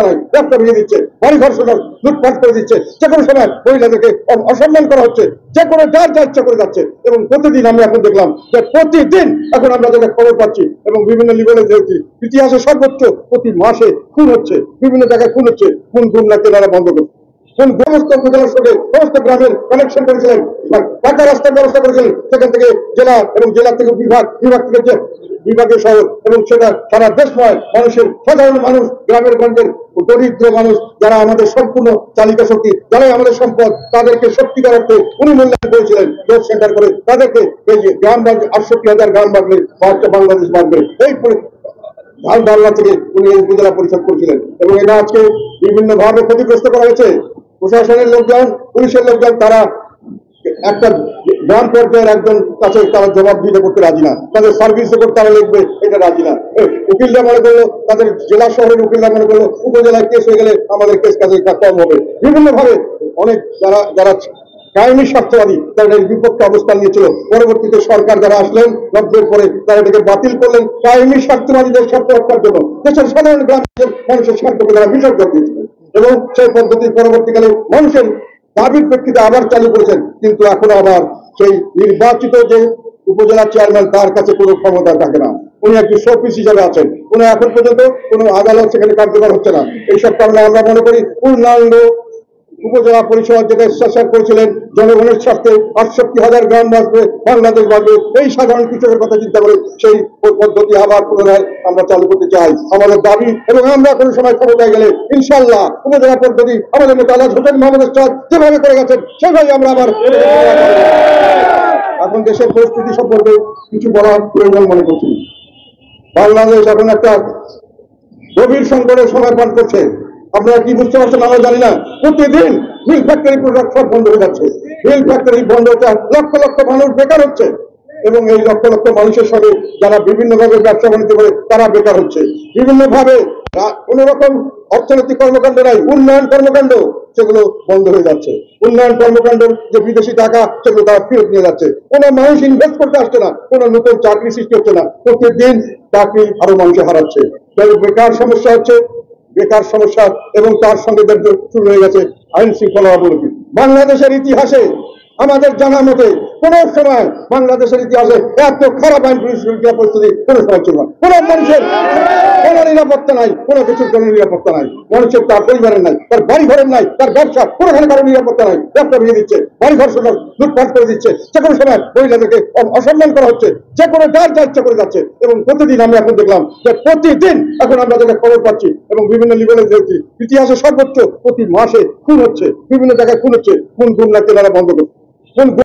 নিরাপত্তা নাই, রাস্তা ভেঙে দিচ্ছে, বাড়ি ঘর লুটপাট করে দিচ্ছে, যে কোনো সময় মহিলাদেরকে অসম্মান করা হচ্ছে, যে কোনো যার যা ইচ্ছা করে যাচ্ছে। এবং প্রতিদিন আমি এখন দেখলাম যে প্রতিদিন এখন আমরা যেটা খবর পাচ্ছি এবং বিভিন্ন লেভেলে দেখছি, ইতিহাসে সর্বোচ্চ প্রতি মাসে খুন হচ্ছে, বিভিন্ন জায়গায় খুন হচ্ছে। খুন না কেনারা বন্ধ করছে। সমস্ত উপজেলার সঙ্গে সমস্ত গ্রামের কানেকশন করেছিলেন, পাকা রাস্তার ব্যবস্থা করেছিলেন, সেখান থেকে জেলা এবং জেলা থেকে বিভাগ থেকে বিভাগীয় শহর, এবং সেটা সারা দেশ নয়, মানুষের সাধারণ মানুষ, গ্রামের গঞ্জের দরিদ্র মানুষ, যারা আমাদের সম্পূর্ণ চালিকা শক্তি, যারাই আমাদের সম্পদ, তাদেরকে সত্যিকার অর্থে উনি মূল্যায়ন করেছিলেন জব সেন্টার করে। তাদেরকে এই যে গ্রাম বাড়বে 68,000 গ্রাম বাড়বে, বাংলাদেশ বাড়বে, এই ঢাল বাংলা থেকে উনি এই উপজেলা পরিষদ করেছিলেন। এবং এটা আজকে বিভিন্ন ভাবে ক্ষতিগ্রস্ত করা হয়েছে। প্রশাসনের লোকজন, পুলিশের লোকজন, তারা একটা গ্রাম পর্যায়ের একজন কাছে তারা জবাব দিতে করতে রাজি না, তাদের সার্ভিস রেকর্ড তারা লিখবে এটা রাজি না। উকিলরা মনে করলো, তাদের জেলা শহরের উকিলরা মনে করলো উপজেলায় কেস হয়ে গেলে আমাদের কেস কাজে কম হবে। বিভিন্ন ভাবে অনেক যারা কায়েমি স্বার্থবাদী তারা এর বিপক্ষে অবস্থান নিয়েছিল। পরবর্তীতে সরকার যারা আসলেন 90-এর পরে, তারা এটাকে বাতিল করলেন কায়েমি স্বার্থবাদীদের স্বার্থ রক্ষার জন্য, দেশের সাধারণ গ্রামের মানুষের স্বার্থকে তারা বিসর্জন দিয়েছিলেন। এবং সেই পদ্ধতি পরবর্তীকালে মানুষের দাবির প্রেক্ষিতে আবার চালু করেছেন। কিন্তু এখন আবার সেই নির্বাচিত যে উপজেলা চেয়ারম্যান, তার কাছে কোনো ক্ষমতা থাকে না, উনি একটি শোপিস হিসাবে আছেন। উনি এখন পর্যন্ত কোনো আদালত সেখানে কার্যকর হচ্ছে না। এইসব কারণে আমরা মনে করি পূর্ণাঙ্গ উপজেলা পরিষদ যেটা স্বেচ্ছাচার করেছিলেন জনগণের স্বার্থে, 68,000 গ্রাম বাঁচবে, বাংলাদেশ বাঁচবে, এই সাধারণ কৃষকের কথা চিন্তা করে সেই পদ্ধতি আবার পুনরায় আমরা চালু করতে চাই। আমাদের দাবি, এবং আমরা কোনো সময় ক্ষমতায় গেলে ইনশাল্লাহ উপজেলা পদ্ধতি আমাদের নেতা আলহাজ হোসেন মোহাম্মদ এরশাদ যেভাবে করে গেছেন সেভাবে আমরা আবার। এখন দেশের পরিস্থিতি সম্পর্কে কিছু বলার প্রয়োজন মনে করছি। বাংলাদেশ এখন একটা গভীর সংকটের সময় পার করছে। আপনারা কি বুঝতে পারছেন আমরা জানি না। প্রতিদিন মিল ফ্যাক্টরি প্রোডাক্ট সব বন্ধ হয়ে যাচ্ছে, মিল ফ্যাক্টরি বন্ধ হচ্ছে, লক্ষ লক্ষ মানুষ বেকার হচ্ছে। এবং এই লক্ষ লক্ষ মানুষের সঙ্গে যারা বিভিন্নভাবে ব্যবসা বাণিজ্য করে তারা বেকার হচ্ছে। বিভিন্নভাবে কোন রকম অর্থনৈতিক কর্মকাণ্ড নাই, উন্নয়ন কর্মকাণ্ড সেগুলো বন্ধ হয়ে যাচ্ছে। উন্নয়ন কর্মকাণ্ড যে বিদেশি টাকা সেগুলো তারা ফেরত নিয়ে যাচ্ছে। কোনো মানুষ ইনভেস্ট করতে আসছে না, কোনো নতুন চাকরি সৃষ্টি হচ্ছে না, প্রত্যেকদিন চাকরি আরো মানুষে হারাচ্ছে। বেকার সমস্যা হচ্ছে, বেকার সমস্যা, এবং তার সঙ্গে শুরু হয়ে গেছে আইন শৃঙ্খলা অবনতি। বাংলাদেশের ইতিহাসে আমাদের জানা মতে কোন সময় বাংলাদেশের ইতিহাসে এত খারাপ আইন শৃঙ্খলা পরিস্থিতি কোন সময় ছিল না। কোন মানুষের কোন নিরাপত্তা নাই, কোনো কিছুর কোন নিরাপত্তা নাই, মানুষের তার পরিবারের নাই, তার বাড়ি ঘরের নাই, তার ব্যবসা কোনোখানে কারো নিরাপত্তা নাই, রাস্তা ভেঙে দিচ্ছে, বাড়ি ঘর লুটপাট করে দিচ্ছে, যে কোনো সময় মহিলাদেরকে অসম্মান করা হচ্ছে, যে কোনো যার যা ইচ্ছা করে যাচ্ছে। এবং প্রতিদিন আমি এখন দেখলাম যে প্রতিদিন এখন আমরা যেটা খবর পাচ্ছি এবং বিভিন্ন লেভেলে দেখছি, ইতিহাসে সর্বোচ্চ প্রতি মাসে খুন হচ্ছে, বিভিন্ন জায়গায় খুন হচ্ছে। খুন না কেনারা বন্ধ করছে।